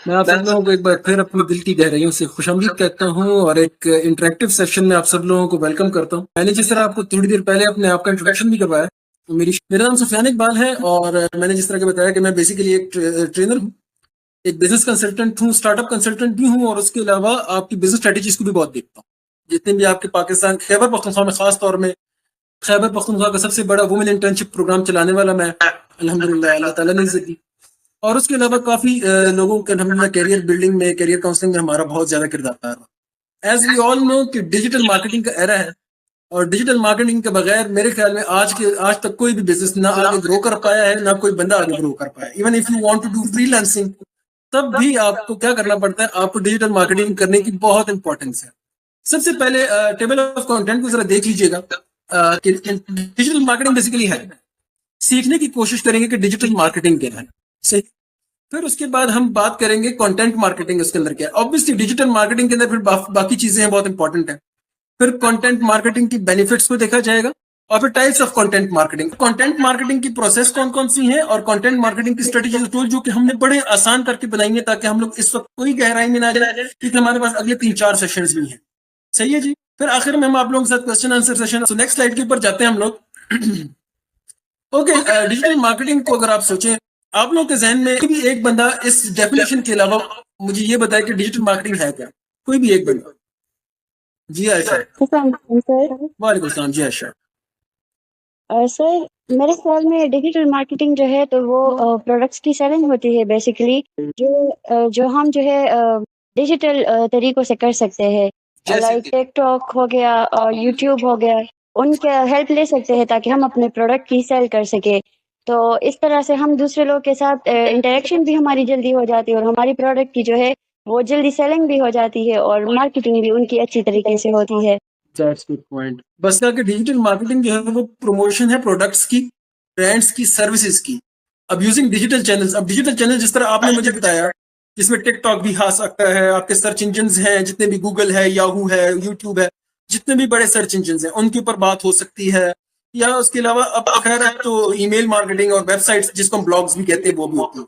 मैं आप सब लोगों को एक बार फिर अपनी दिल की गहराइयों से खुशामदीद कहता हूँ और एक इंटरेक्टिव सेशन में आप सब लोगों को वेलकम करता हूँ। मैंने जिस तरह आपको थोड़ी देर पहले अपने आप का इंट्रोडक्शन भी करवाया, तो मेरा नाम सुफियान इकबाल है और मैंने जिस तरह के बताया कि मैं बेसिकली एक ट्रेनर हूँ, एक बिजनेस कंसल्टेंट हूँ, स्टार्टअप कंसल्टेंट भी हूँ और उसके अलावा आपकी बिजनेस स्ट्रेटेजीज को भी बहुत देखता हूँ। जितने भी आपके पाकिस्तान खैबर पख्तूनख्वा में खास तौर में खैबर पख्तूनख्वा का सबसे बड़ा वुमेन इंटर्नशिप प्रोग्राम चलाने वाला मैं, अल्हम्दुलिल्लाह अल्लाह ताला ने इज्जत दी। और उसके अलावा काफी लोगों के अल्हम्दुलिल्लाह करियर बिल्डिंग में, करियर काउंसलिंग में हमारा बहुत ज्यादा किरदार है। एज वी ऑल नो कि डिजिटल मार्केटिंग का एरा है और डिजिटल मार्केटिंग के बगैर मेरे ख्याल में आज तक कोई भी बिजनेस ना आगे ग्रो कर पाया है, ना कोई बंदा आगे ग्रो कर पाया। Even if you want to do freelancing, तब भी आपको क्या करना पड़ता है, आपको डिजिटल मार्केटिंग करने की बहुत इंपॉर्टेंस है। सबसे पहले टेबल ऑफ कंटेंट को जरा देख लीजिएगा कि डिजिटल मार्केटिंग बेसिकली है। सीखने की कोशिश करेंगे कि डिजिटल मार्केटिंग क्या है, सही। फिर उसके बाद हम बात करेंगे कंटेंट मार्केटिंग उसके अंदर क्या है। ऑब्वियसली डिजिटल मार्केटिंग के अंदर फिर बाकी चीजें हैं, बहुत इंपॉर्टेंट है। फिर कंटेंट मार्केटिंग की बेनिफिट्स को देखा जाएगा और फिर types of content marketing, content marketing की प्रोसेस कौन कौन सी है और कंटेंट मार्केटिंग की स्ट्रेटेजी टूल जो कि हमने बड़े आसान करके बनाई है ताकि हम लोग इस वक्त कोई गहराई में ना जाए, क्योंकि हमारे पास अगले 3-4 सेशंस भी हैं। सही है जी। फिर आखिर में हम आप लोगों के साथ क्वेश्चन आंसर सेशन, तो नेक्स्ट स्लाइड के ऊपर जाते हैं हम लोग। ओके, डिजिटल मार्केटिंग को अगर आप सोचें, आप लोगों के जहन में कोई भी एक बंदा इस डेफिनेशन के अलावा मुझे ये बताए कि डिजिटल मार्केटिंग है क्या, कोई भी एक बंदा। जी आयशा। सर वालेकुम सलाम। जी आयशा। सर मेरे ख्याल में डिजिटल मार्केटिंग जो है तो वो प्रोडक्ट्स की सेलिंग होती है बेसिकली, जो हम जो है डिजिटल तरीकों से कर सकते हैं, जैसे लाइक टिकटॉक हो गया और यूट्यूब हो गया। उनके हेल्प ले सकते हैं ताकि हम अपने प्रोडक्ट की सेल कर सके। तो इस तरह से हम दूसरे लोग के साथ इंटरेक्शन भी हमारी जल्दी हो जाती है और हमारी प्रोडक्ट की जो है वो जल्दी सेलिंग भी हो जाती है और मार्केटिंग भी उनकी अच्छी तरीके से होती है। That's good point. बस क्या कि डिजिटल मार्केटिंग जो है वो प्रमोशन है प्रोडक्ट्स की, ब्रांड्स की, सर्विसेज की। अब यूजिंग डिजिटल चैनल्स, अब डिजिटल चैनल जिस तरह आपने मुझे बताया, जिसमें टिकटॉक भी आ सकता है, आपके सर्च इंजन हैं जितने भी, गूगल है, याहू है, यूट्यूब है, जितने भी बड़े सर्च इंजन हैं उनके ऊपर बात हो सकती है। या उसके अलावा अब खैर है तो ईमेल मार्केटिंग और वेबसाइट्स जिसको हम ब्लॉग्स भी कहते हैं वो भी होती है।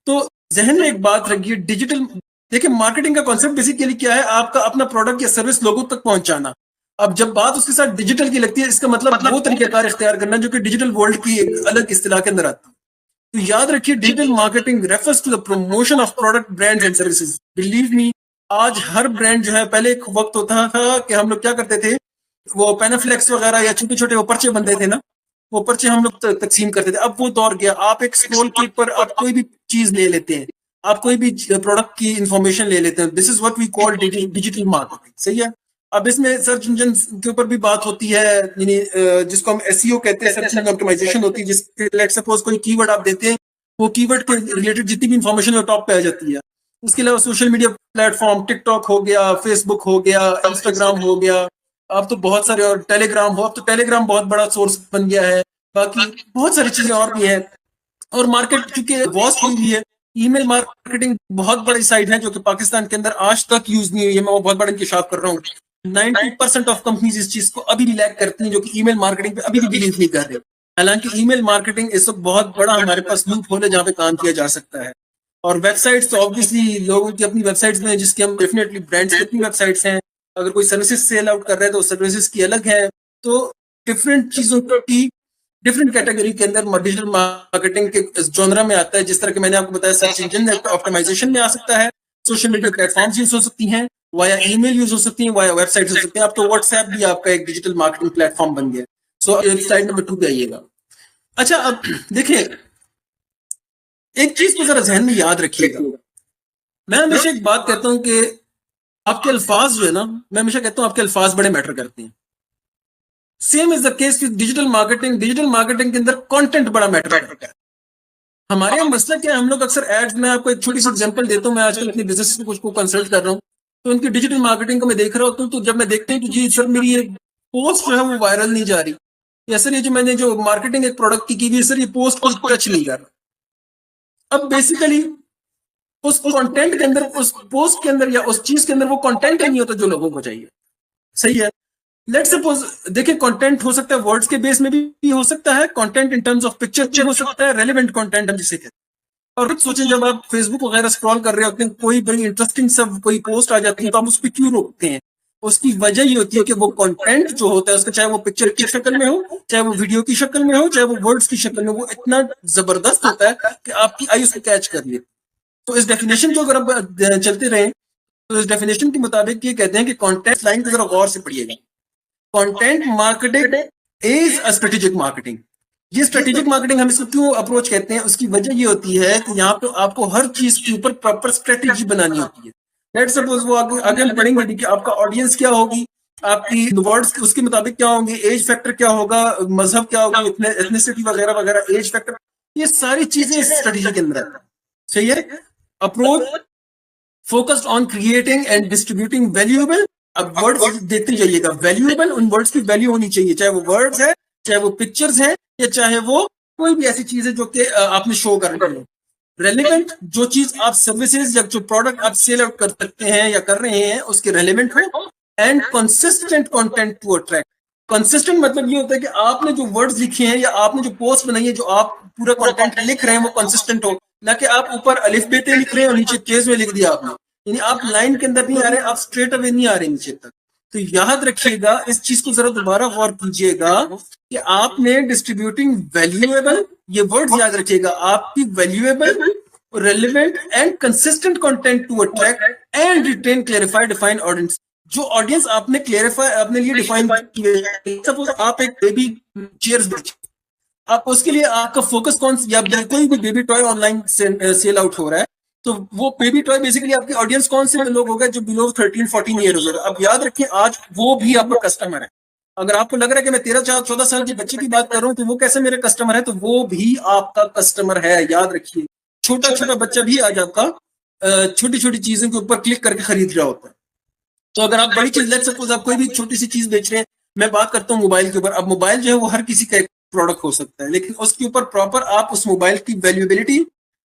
तो जहन में एक बात रखिए, डिजिटल, देखिए मार्केटिंग का कॉन्सेप्ट बेसिकली क्या है, आपका अपना प्रोडक्ट या सर्विस लोगों तक पहुंचाना। अब जब बात उसके साथ डिजिटल की लगती है, इसका मतलब वो तरीकेकार इख्तियार करना जो कि डिजिटल वर्ल्ड की एक अलग इस्तिलाह के अंदर आता है। तो याद रखिए, digital marketing refers to the promotion of product, brand and services. Believe me, आज हर ब्रांड जो है, पहले एक वक्त होता था कि हम लोग क्या करते थे, वो पेनाफ्लेक्स वगैरह या छोटे छोटे वो पर्चे बनते थे ना, वो पर्चे हम लोग तकसीम करते थे। अब वो दौर गया, आप एक स्क्रॉल क्लिक पर आप कोई भी चीज ले लेते हैं, आप कोई भी प्रोडक्ट की इंफॉर्मेशन ले लेते हैं। This is what we call digital marketing, सही है। अब इसमें सर्च इंजन के ऊपर भी बात होती है, यानी जिसको हम एसईओ कहते हैं, सर्च इंजन ऑप्टिमाइजेशन होती है, जिसके लेट सपोज कोई कीवर्ड आप देते हैं, वो कीवर्ड के रिलेटेड जितनी भी इंफॉर्मेशन वो टॉप पे आ जाती है। उसके अलावा सोशल मीडिया प्लेटफॉर्म, टिकटॉक हो गया, फेसबुक हो गया, इंस्टाग्राम हो गया, अब तो बहुत सारे, और टेलीग्राम हो, अब तो टेलीग्राम बहुत बड़ा सोर्स बन गया है। बाकी बहुत सारी चीजें और भी हैं। और मार्केट चूंकि वॉस्ट हुई है, ईमेल मार्केटिंग बहुत बड़ी साइट है जो कि पाकिस्तान के अंदर आज तक यूज नहीं हुई है। मैं वो बहुत बड़ा इंकशाफ कर रहा हूँ, 90% ऑफ कंपनीज इस चीज को अभी भी लैक करती हैं, जो कि ईमेल मार्केटिंग पे अभी भी बिलीव नहीं कर रहे। हालांकि ईमेल मार्केटिंग इस वक्त बहुत बड़ा हमारे पास लूप होल है जहाँ पे काम किया जा सकता है। और वेबसाइट्स तो ऑब्वियसली लोगों की अपनी वेबसाइट्स में, जिसकी हम डेफिनेटली ब्रांड्स की अपनी वेबसाइट्स हैं। अगर कोई सर्विसेज सेल आउट कर रहा है तो सर्विसेज की अलग है। तो डिफरेंट चीजों की डिफरेंट कैटेगरी के अंदर डिजिटल मार्केटिंग के जोनरा में आता है। जिस तरह के मैंने आपको बताया, सर्च इंजन ऑप्टिमाइजेशन में आ सकता है, सोशल मीडिया प्लेटफॉर्म्स यूज हो सकती हैं, वाया ईमेल यूज हो सकती हैं, वाया वेबसाइट हो सकती है। अब तो व्हाट्सएप भी आपका एक डिजिटल मार्केटिंग प्लेटफॉर्म बन गया। सो स्लाइड नंबर 2 पे आइएगा। अच्छा, अब देखिए, एक चीज को जरा जहन में याद रखिएगा। मैं हमेशा एक बात कहता हूं कि आपके अल्फाज जो है ना, मैं हमेशा कहता हूं आपके अल्फाज बड़े मैटर करते हैं। Same is the case with digital marketing. Digital marketing के अंदर कंटेंट बड़ा मैटर करता है। हमारे यहाँ मसला क्या है, हम लोग अक्सर एड्स में, आपको एक छोटी सी एग्जांपल देता हूँ, मैं आजकल अपनी बिजनेस में कुछ को कंसल्ट कर रहा हूँ, तो उनकी डिजिटल मार्केटिंग को मैं देख रहा होता हूँ। तो जब मैं देखते हैं कि जी सर मेरी ये पोस्ट जो है वो वायरल नहीं जा रही, या सर ये जो मैंने जो मार्केटिंग एक प्रोडक्ट की हुई है सर, ये पोस्ट को टच नहीं कर रहा। अब बेसिकली उस कंटेंट के अंदर, उस पोस्ट के अंदर या उस चीज के अंदर वो कंटेंट ही नहीं होता जो लोगों को चाहिए, सही है। लेट सपोज, देखिए कंटेंट हो सकता है वर्ड्स के बेस में भी हो सकता है, content in terms of picture भी हो सकता है, रेलेवेंट कंटेंट हम जिसे कहते हैं। और खुद सोचें, जब आप फेसबुक वगैरह स्क्रॉल कर रहे होते हैं, कोई बड़ी इंटरेस्टिंग सब कोई पोस्ट आ जाती है, तो आप उस पर क्यों रोकते हैं? उसकी वजह ये होती है कि वो कंटेंट जो होता है उसका, चाहे वो पिक्चर की शक्ल में हो, चाहे वो वीडियो की शक्ल में हो, चाहे वो वर्ड्स की शक्ल में, वो इतना जबरदस्त होता है कि आपकी आई उसको कैच कर ले। तो इस डेफिनेशन को अगर आप चलते रहे, तो इस डेफिनेशन के मुताबिक ये कहते हैं कि कंटेंट लाइन को जरा गौर से पढ़िएगा। Content marketing is a strategic marketing. ये स्ट्रेटेजिक मार्केटिंग हम इसको क्यों अप्रोच कहते हैं, उसकी वजह ये होती है कि यहाँ पे आपको हर चीज के ऊपर प्रॉपर स्ट्रेटेजी बनानी होती है। लेट्स सपोज, वो आगे आगे हम पढ़ेंगे कि आपका ऑडियंस क्या होगी, आपकी वर्ड्स उसके मुताबिक क्या होंगे, एज फैक्टर क्या होगा, मजहब क्या होगा, एथनिसिटी वगैरह वगैरह, एज फैक्टर, ये सारी चीजें इस स्ट्रेटेजी के अंदर आती हैं। सही है। Approach focused on creating and distributing valuable. अब वर्ड्स देखते जाइएगा, वैल्यूएबल, उन वर्ड्स की वैल्यू होनी चाहिए, चाहे वो वर्ड्स है, चाहे वो पिक्चर्स है, या चाहे वो कोई भी ऐसी चीज है जो कि आपने शो करनी है। रेलिवेंट, जो चीज आप सर्विसेज या जो प्रोडक्ट आप सेल आउट कर सकते हैं या कर रहे हैं उसके रेलिवेंट हो। And consistent content to attract. Consistent मतलब ये होता है कि आपने जो वर्ड्स लिखे हैं या आपने जो पोस्ट बनाई है, जो आप पूरा कंटेंट लिख रहे हैं, वो कंसिस्टेंट हो, ना कि आप ऊपर अलिफ बेते लिख रहे हैं और नीचे केस में लिख दिया आपने। यानी आप लाइन के अंदर नहीं आ रहे, आप स्ट्रेट अवे नहीं आ रहे नीचे तक। तो याद रखिएगा, इस चीज को जरा दोबारा गौर कीजिएगा कि आपने डिस्ट्रीब्यूटिंग वैल्यूएबल, ये वर्ड याद रखिएगा, आपकी valuable, relevant and consistent content to attract and retain clarify define audience. जो ऑडियंस आपने क्लेरिफाई अपने लिए डिफाइन किया, सपोज आप एक बेबी चेयर्स बेच, आप उसके लिए आपका फोकस कौन, या कोई भी baby toy online sell out हो रहा है, तो वो बेबी टॉय बेसिकली आपकी ऑडियंस कौन से लोग हो गए, जो बिलो 13-14 ईयर हो गए। अब याद रखिए, आज वो भी आपका कस्टमर है। अगर आपको लग रहा है कि मैं 13-14 साल के बच्चे की बात कर रहा हूँ तो वो कैसे मेरे कस्टमर है, तो वो भी आपका कस्टमर है। याद रखिए, छोटा छोटा बच्चा भी आज आपका छोटी छोटी चीजों के ऊपर क्लिक करके खरीद रहा होता है। तो अगर आप बड़ी चीज, लेट सपोज आप कोई भी छोटी सी चीज बेच रहे हैं, मैं बात करता हूँ मोबाइल के ऊपर। अब मोबाइल जो है वो हर किसी का एक प्रोडक्ट हो सकता है, लेकिन उसके ऊपर प्रॉपर आप उस मोबाइल की वैल्यूएबिलिटी,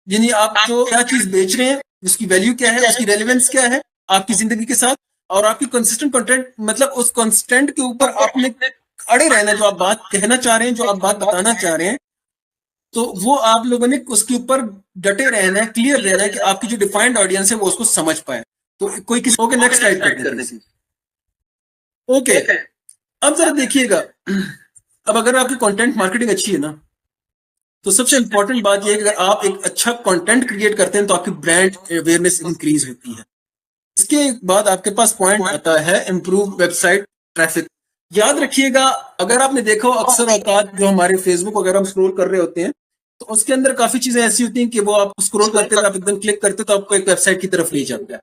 यानी आप जो क्या चीज बेच रहे हैं उसकी वैल्यू क्या है, उसकी रेलिवेंस क्या है आपकी जिंदगी के साथ, और आपकी कंसिस्टेंट कंटेंट, मतलब उस कंस्टेंट के ऊपर आपने अड़े रहना, जो आप बात कहना चाह रहे हैं, जो आप बात बताना चाह रहे हैं, तो वो आप लोगों ने उसके ऊपर डटे रहना है, क्लियर रहना है कि आपकी जो डिफाइंड ऑडियंस है वो उसको समझ पाए। तो कोई किसी ओके, नेक्स्ट टाइप कर देते हैं। ओके, अब जरा देखिएगा, अब अगर आपकी कंटेंट मार्केटिंग अच्छी है ना, तो सबसे इंपॉर्टेंट बात यह है कि अगर आप एक अच्छा कंटेंट क्रिएट करते हैं तो आपकी ब्रांड अवेयरनेस इंक्रीज होती है। इसके बाद आपके पास पॉइंट आता है इंप्रूव वेबसाइट ट्रैफिक। याद रखिएगा, अगर आपने देखा हो अक्सर औकात जो हमारे फेसबुक वगैरह हम स्क्रॉल कर रहे होते हैं, तो उसके अंदर काफी चीजें ऐसी होती हैं कि वो आप स्क्रॉल करते हैं, आप एकदम क्लिक करते तो आपको एक वेबसाइट की तरफ ले जाता है।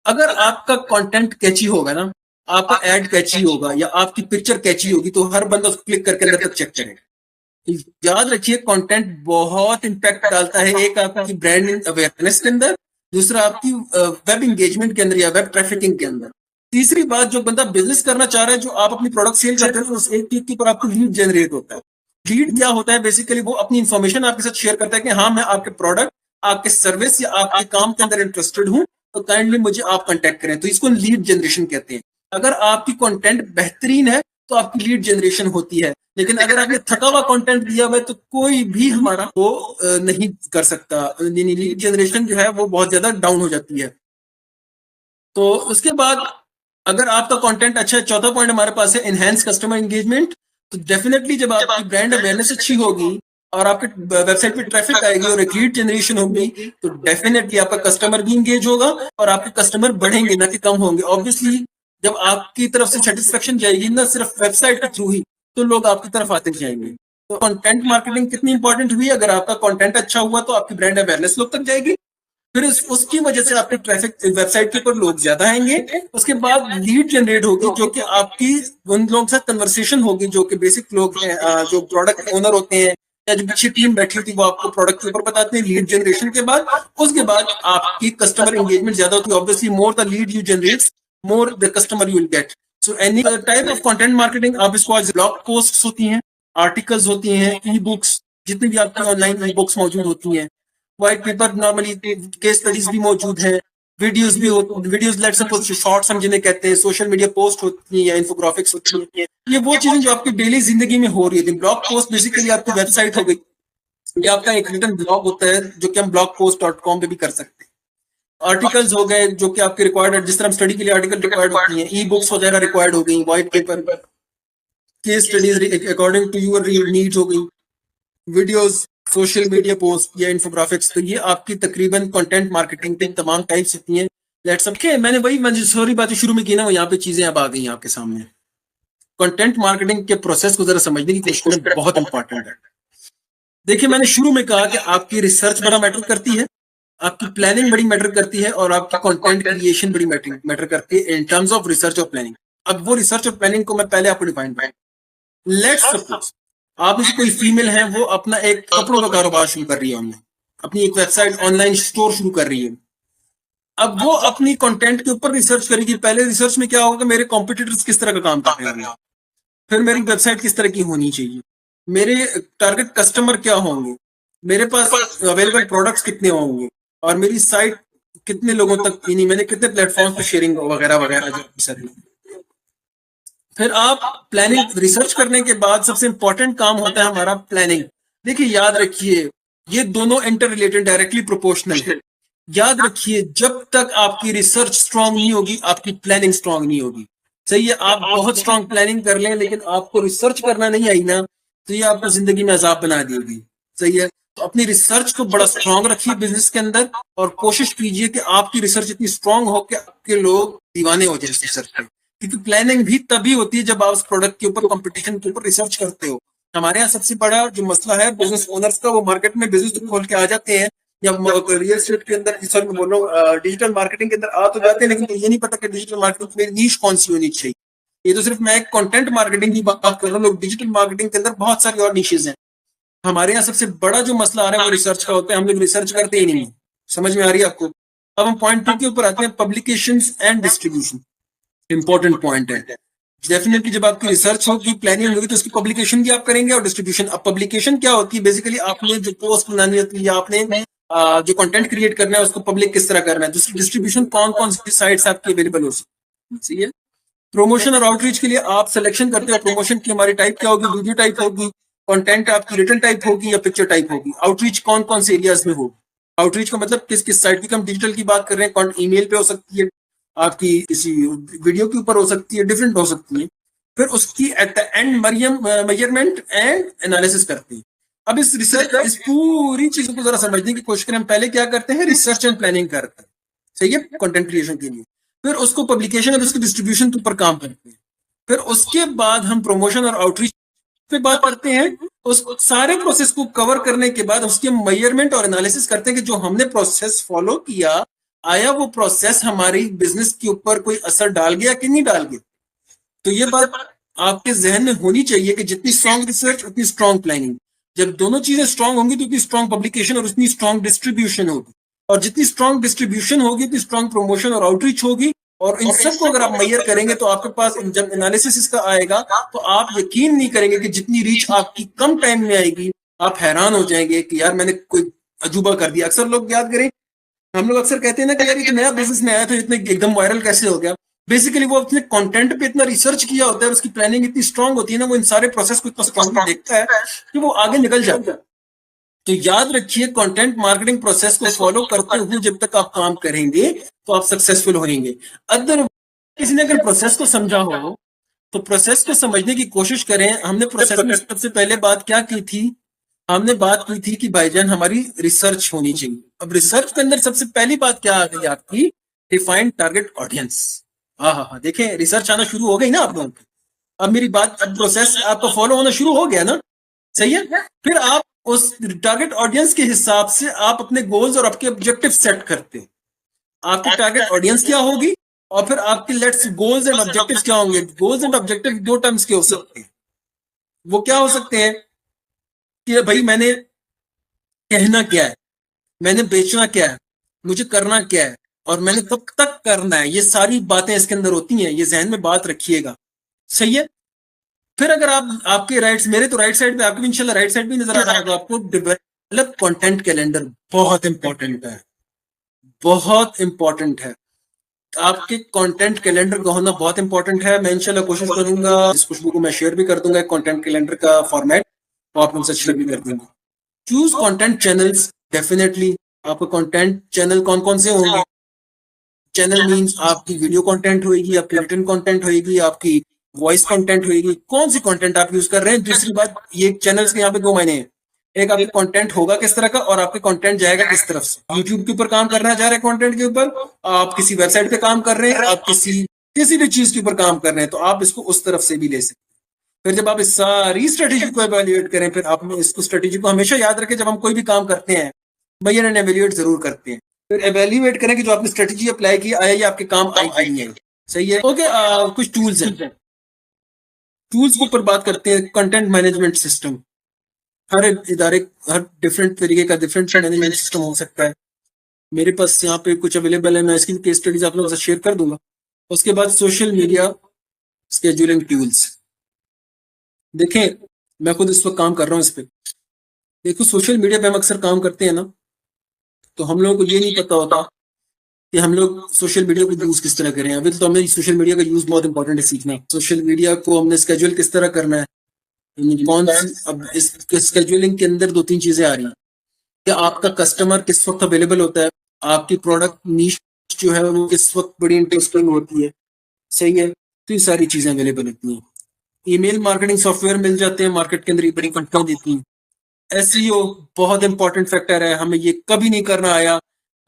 अगर आपका कंटेंट कैची होगा ना, आपका एड कैची होगा या आपकी पिक्चर कैची होगी, तो हर बंदा उसको क्लिक करके अंदर तक चेक करेगा। तो याद रखिए, कंटेंट बहुत इंपैक्ट डालता है, एक आपकी ब्रांड अवेयरनेस के अंदर, दूसरा आपकी वेब एंगेजमेंट के अंदर या वेब ट्रैफिकिंग के अंदर, तीसरी बात, जो बंदा बिजनेस करना चाह रहा है, जो आप अपनी प्रोडक्ट सेल करते हैं, तो उस एक क्लिक के ऊपर आपको लीड जनरेट होता है। लीड क्या होता है, बेसिकली वो अपनी इंफॉर्मेशन आपके साथ शेयर करता है कि हाँ, मैं आपके प्रोडक्ट, आपके सर्विस या आपके काम के अंदर इंटरेस्टेड हूँ, तो काइंडली मुझे आप कांटेक्ट करें। तो इसको लीड जनरेशन कहते हैं। अगर आपकी कंटेंट बेहतरीन है तो आपकी लीड जनरेशन होती है, लेकिन अगर आपने थका हुआ कंटेंट दिया हुआ है तो कोई भी हमारा वो नहीं कर सकता, लीड जनरेशन जो है वो बहुत ज्यादा डाउन हो जाती है। तो उसके बाद अगर आपका कंटेंट अच्छा है, चौथा पॉइंट हमारे पास है एनहांस कस्टमर एंगेजमेंट। तो डेफिनेटली जब आपकी ब्रांड अवेयरनेस अच्छी होगी और आपके वेबसाइट पे ट्रैफिक आएगी और एक लीड जनरेशन होगी, तो डेफिनेटली आपका कस्टमर भी इंगेज होगा और आपके कस्टमर बढ़ेंगे, ना कि कम होंगे। ऑब्वियसली जब आपकी तरफ से सेटिस्फेक्शन जाएगी ना सिर्फ वेबसाइट के थ्रू ही, तो लोग आपकी तरफ आते जाएंगे। तो कंटेंट मार्केटिंग कितनी इंपॉर्टेंट हुई, अगर आपका कंटेंट अच्छा हुआ तो आपकी ब्रांड अवेयरनेस लोग तक जाएगी, फिर उसकी वजह से आपके ट्रैफिक वेबसाइट के ऊपर लोग ज्यादा आएंगे, उसके बाद लीड जनरेट होगी, जो कि आपकी उन लोगों के साथ कन्वर्सेशन होगी जो कि बेसिक लोग हैं, जो प्रोडक्ट ओनर होते हैं या जो पीछे टीम बैठी होती है, वो आपको प्रोडक्ट के ऊपर बताते हैं लीड जनरेशन के बाद। उसके बाद आपकी कस्टमर एंगेजमेंट ज्यादा होती है। Obviously more the lead you generate, more the customer you will get. So any type of content marketing, आप इसको आज ब्लॉग पोस्ट होती हैं, आर्टिकल्स होती हैं, ई बुक्स, जितनी भी आपकी ऑनलाइन ई बुक्स मौजूद होती हैं, white paper, normally case studies भी मौजूद है, वीडियोस भी होती, वीडियोस लेट्स सपोज शॉर्ट्स हम जिन्हें कहते हैं, सोशल मीडिया पोस्ट होती है या इन्फोग्राफिक्स होती है। ये वो चीजें जो आपकी डेली जिंदगी में हो रही है। ब्लॉग पोस्ट बेसिकली आपकी वेबसाइट हो गई, ये आपका एक रिटन ब्लॉग होता है जो कि हम blogpost.com पे भी कर सकते हैं। आर्टिकल्स हो गए जो कि आपके रिक्वायर्ड है, जिस तरह हम स्टडी के लिए आर्टिकल रिक्वायर्ड होती हैं, ई बुक्स वगैरह रिक्वायर्ड हो गई, white paper, case studies according to your needs हो गई, वीडियोस, सोशल मीडिया पोस्ट या इन्फोग्राफिक्स। तो ये आपकी तकरीबन कंटेंट मार्केटिंग की तमाम टाइप्स होती हैं। लेट्स ओके, मैंने सारी बातें शुरू में की ना, वो यहाँ पे चीजें अब आ गई आपके सामने। कंटेंट मार्केटिंग के प्रोसेस को जरा समझने की कोशिश करें, बहुत इंपॉर्टेंट है। देखिए, मैंने शुरू में कहा कि आपकी रिसर्च बड़ा मैटर करती है, आपकी प्लानिंग बड़ी मैटर करती है, और आपकी कंटेंट क्रिएशन बड़ी मैटर करती है इन टर्म्स ऑफ रिसर्च और प्लानिंग। अब वो रिसर्च और प्लानिंग को मैं पहले आपको डिफाइन करूं। लेट्स सपोज आप में से कोई फीमेल है, वो अपना एक कपड़ों का कारोबार शुरू कर रही है, ऑनलाइन अपनी एक वेबसाइट ऑनलाइन स्टोर शुरू कर रही है। अब वो अपनी कंटेंट के ऊपर रिसर्च करेगी। पहले रिसर्च में क्या होगा कि मेरे कॉम्पिटिटर्स किस तरह का काम कर रहे हैं, फिर मेरी वेबसाइट किस तरह की होनी चाहिए, मेरे टारगेट कस्टमर क्या होंगे, मेरे पास अवेलेबल प्रोडक्ट्स कितने होंगे, और मेरी साइट कितने लोगों तक, यानी मैंने कितने प्लेटफॉर्म पे शेयरिंग वगैरह वगैरह जो सर। फिर आप प्लानिंग रिसर्च करने के बाद सबसे इंपॉर्टेंट काम होता है हमारा प्लानिंग। देखिए, याद रखिए, ये दोनों इंटर रिलेटेड, डायरेक्टली प्रोपोर्शनल है। याद रखिए, जब तक आपकी रिसर्च स्ट्रांग नहीं होगी, आपकी प्लानिंग स्ट्रांग नहीं होगी। सही है, आप बहुत स्ट्रांग प्लानिंग कर लें, लेकिन आपको रिसर्च करना नहीं आई ना, तो ये आपको जिंदगी में अजाब बना देगी। सही है, तो अपनी रिसर्च को बड़ा स्ट्रांग रखिए बिजनेस के अंदर, और कोशिश कीजिए कि आपकी रिसर्च इतनी स्ट्रांग हो कि आपके लोग दीवाने हो जाए इस रिसर्च पे। क्योंकि प्लानिंग भी तभी होती है जब आप उस प्रोडक्ट के ऊपर, कंपटीशन के ऊपर रिसर्च करते हो। हमारे यहाँ सबसे बड़ा जो मसला है बिजनेस ओनर्स का, वो मार्केट में बिजनेस खोल के आ जाते हैं, या रियल एस्टेट के अंदर, सॉरी मैं बोल रहा हूँ, डिजिटल मार्केटिंग के अंदर आ तो जाते हैं, लेकिन तो ये नहीं पता कि डिजिटल मार्केटिंग में नीश कौन सी होनी चाहिए। ये तो सिर्फ मैं एक कंटेंट मार्केटिंग की बात कर रहा हूँ, लोग डिजिटल मार्केटिंग के अंदर बहुत सारी और निशेज हैं। हमारे यहाँ सबसे बड़ा जो मसला आ रहा है वो रिसर्च का होता है, हम लोग रिसर्च करते ही नहीं। समझ में आ रही है आपको? अब हम पॉइंट 2 के ऊपर आते हैं, publication and distribution. Important point है। डेफिनेटली जब आपकी रिसर्च होगी, प्लानिंग होगी, तो उसकी पब्लिकेशन भी आप करेंगे, और डिस्ट्रीब्यूशन। अब पब्लिकेशन क्या होती है? बेसिकली आपने जो पोस्ट बनानी होती है, या आपने जो कंटेंट क्रिएट करना है, उसको पब्लिक किस तरह करना है। डिस्ट्रीब्यूशन कौन कौन सी साइट्स आपकी अवेलेबल हो सकती है। प्रमोशन और आउटरीच के लिए आप सिलेक्शन करते हो, प्रमोशन की हमारी टाइप क्या होगी, वीडियो टाइप होगी, कंटेंट आपकी रिटन टाइप होगी, या पिक्चर टाइप होगी। आउटरीच कौन कौन से एरियाज में होगी? आउटरीच का मतलब किस किस साइट की, हम डिजिटल की बात कर रहे हैं, ईमेल पे हो सकती है, आपकी किसी वीडियो के ऊपर हो सकती है, डिफरेंट हो सकती है। फिर उसकी at the end measurement and analysis करते हैं। अब इस रिसर्च, इस पूरी चीजों को जरा समझने की कोशिश करें। हम पहले क्या करते हैं? रिसर्च एंड प्लानिंग करते हैं, सही है, कंटेंट क्रिएशन के लिए। फिर उसको पब्लिकेशन और उसकी डिस्ट्रीब्यूशन के ऊपर काम करते हैं। फिर उसके बाद हम प्रमोशन और आउटरीच पे बात करते हैं। उस सारे प्रोसेस को कवर करने के बाद उसके मेजरमेंट और एनालिसिस करते हैं कि जो हमने प्रोसेस फॉलो किया, आया वो प्रोसेस हमारी बिजनेस के ऊपर कोई असर डाल गया कि नहीं डाल गया। तो ये बात आपके जहन में होनी चाहिए कि जितनी स्ट्रांग रिसर्च उतनी स्ट्रांग प्लानिंग। जब दोनों चीजें स्ट्रांग होंगी तो उतनी स्ट्रांग पब्लिकेशन और उतनी स्ट्रांग डिस्ट्रीब्यूशन होगी, और जितनी स्ट्रांग डिस्ट्रीब्यूशन होगी उतनी स्ट्रांग प्रमोशन और आउटरीच होगी। और इन सबको अगर आप मेजर करेंगे तो आपके पास जब एनालिसिस इसका आएगा, तो आप यकीन नहीं करेंगे कि जितनी रीच आपकी कम टाइम में आएगी, आप हैरान हो जाएंगे कि यार मैंने कोई अजूबा कर दिया। अक्सर लोग याद करें, हम लोग अक्सर कहते हैं ना कि यार ये नया बिजनेस में आया तो इतने एकदम वायरल कैसे हो गया। बेसिकली वो अपने कंटेंट पे इतना रिसर्च किया होता है, उसकी प्लानिंग इतनी स्ट्रांग होती है ना, वो इन सारे प्रोसेस को इतना स्ट्रांगली देखता है कि वो आगे निकल जाता है। तो याद रखिए, कंटेंट मार्केटिंग प्रोसेस को फॉलो करते हुए जब तक आप काम करेंगे तो आप सक्सेसफुल होंगे। अदर किसी ने अगर प्रोसेस को समझा हो तो प्रोसेस को समझने की कोशिश करें। हमने प्रोसेस में सबसे पहले बात क्या की थी? हमने बात की थी कि भाईजान हमारी रिसर्च होनी चाहिए। अब रिसर्च के अंदर सबसे पहली बात क्या आ गई आपकी? Defined target audience. हाँ, देखें रिसर्च आना शुरू हो गई ना आप लोगों की। अब मेरी बात, अब प्रोसेस आपका फॉलो होना शुरू हो गया ना, सही है। फिर आप उस टारगेट ऑडियंस के हिसाब से आप अपने गोल्स और आपके ऑब्जेक्टिव सेट करते हैं। आपकी टारगेट ऑडियंस क्या होगी, और फिर आपके लेट्स गोल्स एंड ऑब्जेक्टिव्स क्या होंगे। गोल्स एंड ऑब्जेक्टिव दो टर्म्स के हो सकते हैं। वो क्या हो सकते हैं कि भाई मैंने कहना क्या है, मैंने बेचना क्या है, मुझे करना क्या है, और मैंने कब तक करना है। ये सारी बातें इसके अंदर होती हैं, ये जहन में बात रखिएगा, सही है। फिर अगर आप, आपके राइट्स, मेरे तो राइट साइड पे, आपको भी इंशाल्लाह राइट साइड भी नजर आ रहा होगा आपको, डेवलप कंटेंट कैलेंडर बहुत इंपॉर्टेंट है, बहुत इंपॉर्टेंट है। आपके कंटेंट कैलेंडर का होना बहुत इंपॉर्टेंट है। मैं इंशाल्लाह कोशिश करूंगा, इस खुशबू को मैं शेयर भी कर दूंगा कंटेंट कैलेंडर का फॉर्मेट, और आप उनसे शेयर भी कर दूंगा। चूज कंटेंट चैनल्स, डेफिनेटली आपका कंटेंट चैनल कौन कौन से होंगे। चैनल मींस आपकी वीडियो कंटेंट होगी, आपकी रिटन कंटेंट होगी, आपकी वॉइस कंटेंट होगी, कौन सी कंटेंट आप यूज कर रहे हैं। दूसरी बात, ये चैनल्स के यहाँ पे दो मायने हैं, एक आपके कंटेंट होगा किस तरह का और आपके कंटेंट जाएगा किस तरफ से। यूट्यूब के ऊपर काम करना चाह रहे हैं कंटेंट के ऊपर, आप किसी वेबसाइट पे काम कर रहे हैं, आप किसी भी चीज के ऊपर काम कर रहे हैं, तो आप इसको उस तरफ से भी ले सकते हैं। फिर जब आप इस सारी स्ट्रेटेजी को एवेल्युएट करें, फिर आप इसको स्ट्रेटेजी को हमेशा याद रखें जब हम कोई भी काम करते हैं, भैया ने एवेल्युएट जरूर करते हैं। फिर एवेल्युएट करें कि जो आपने स्ट्रेटेजी अप्लाई की आया, ये आपके काम आई कि नहीं आई। सही है, ओके। कुछ टूल्स हैं, टूल्स के ऊपर बात करते हैं। कंटेंट मैनेजमेंट सिस्टम, हर इदारे हर डिफरेंट तरीके का डिफरेंट मैनेजमेंट सिस्टम हो सकता है। मेरे पास यहाँ पे कुछ अवेलेबल है, मैं इसकी केस स्टडीज आप लोगों से शेयर कर दूंगा। उसके बाद सोशल मीडिया स्केड्यूलिंग टूल्स, देखें मैं खुद इस वक्त काम कर रहा हूँ इस पे। देखो सोशल मीडिया पे हम अक्सर काम करते हैं ना, तो हम लोगों को ये नहीं पता होता कि हम लोग सोशल मीडिया को यूज किस तरह करें। अभी तो हमें सोशल मीडिया का यूज बहुत इंपॉर्टेंट है सीखना। सोशल मीडिया को हमने स्केड्यूल किस तरह करना है, कौन सी, अब इस स्केड्यूलिंग के अंदर दो तीन चीजें आ रही हैं कि आपका कस्टमर किस वक्त अवेलेबल होता है, आपकी प्रोडक्ट नीश जो है वो किस वक्त बड़ी इंटरेस्टिंग होती है। सही है, तो ये सारी चीजें अवेलेबल होती हैं। ईमेल मार्केटिंग सॉफ्टवेयर मिल जाते हैं मार्केट के अंदर, ये बड़ी कंपनियां देती हैं। एसईओ बहुत इंपॉर्टेंट फैक्टर है, हमें ये कभी नहीं करना आया।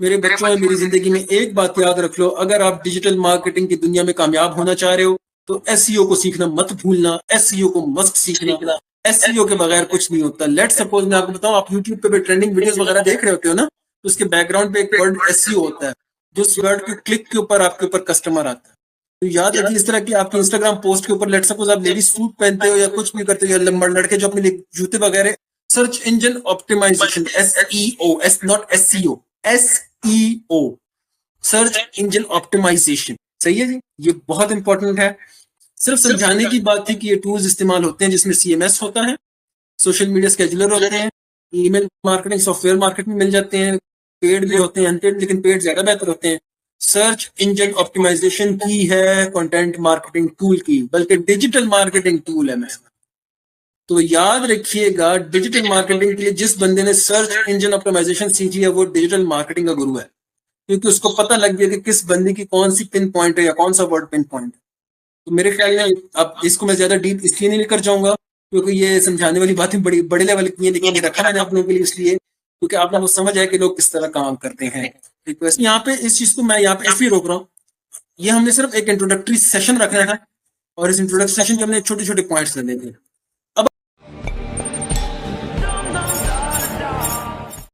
मेरे बच्चों में, मेरी जिंदगी में एक बात याद रख लो, अगर आप डिजिटल मार्केटिंग की दुनिया में कामयाब होना चाह रहे हो तो एसईओ को सीखना मत भूलना, एसईओ को मस्त सीखना। एसईओ के बगैर कुछ नहीं होता। लेट सपोज मैं आपको बताऊं, आप यूट्यूब पे ट्रेंडिंग वीडियोस वगैरह देख रहे होते हो ना, तो उसके बैकग्राउंड पे एक वर्ड एसईओ होता है, जो उस वर्ड के क्लिक के ऊपर आपके ऊपर कस्टमर आता है। तो याद रखिए, इस तरह की आपकी इंस्टाग्राम पोस्ट के ऊपर लेट सपोज आप लेडीज सूट पहनते हो या कुछ भी करते हो, या लड़के जो अपने लिए जूते वगैरह, search engine optimisation, SEO, is not SEO, SEO, search engine optimisation. सही है जी, ये बहुत इंपॉर्टेंट है। सिर्फ समझाने की बात थी कि ये टूल्स इस्तेमाल होते हैं जिसमें CMS होता है, सोशल मीडिया स्केड्यूलर होते हैं, ईमेल मार्केटिंग सॉफ्टवेयर मार्केट में मिल जाते हैं, पेड भी होते हैं, अनपेड, लेकिन पेड ज्यादा बेहतर होते हैं। सर्च इंजन ऑप्टिमाइजेशन की है कंटेंट मार्केटिंग टूल की, बल्कि डिजिटल मार्केटिंग टूल है। मैं तो याद रखिएगा, डिजिटल मार्केटिंग के लिए जिस बंदे ने सर्च इंजन ऑप्टिमाइजेशन सीखी है वो डिजिटल मार्केटिंग का गुरु है, क्योंकि उसको पता लग गया कि किस बंदे की कौन सी पिन पॉइंट है या कौन सा वर्ड पिन पॉइंट है। तो मेरे ख्याल में अब इसको मैं ज्यादा डीप इसलिए नहीं लेकर जाऊंगा क्योंकि ये समझाने वाली बातें बड़ी बड़े लेवल की है, लेकिन ये रखा मैंने अपने के लिए इसलिए क्योंकि आप लोगों को समझ आए कि लोग किस तरह काम करते हैं। रिक्वेस्ट यहाँ पे इस चीज को मैं यहाँ पे इसलिए रोक रहा हूँ, ये हमने सिर्फ एक इंट्रोडक्टरी सेशन रखना था और इस इंट्रोडक्टरी सेशन के हमने छोटे छोटे पॉइंट्स लेने थे।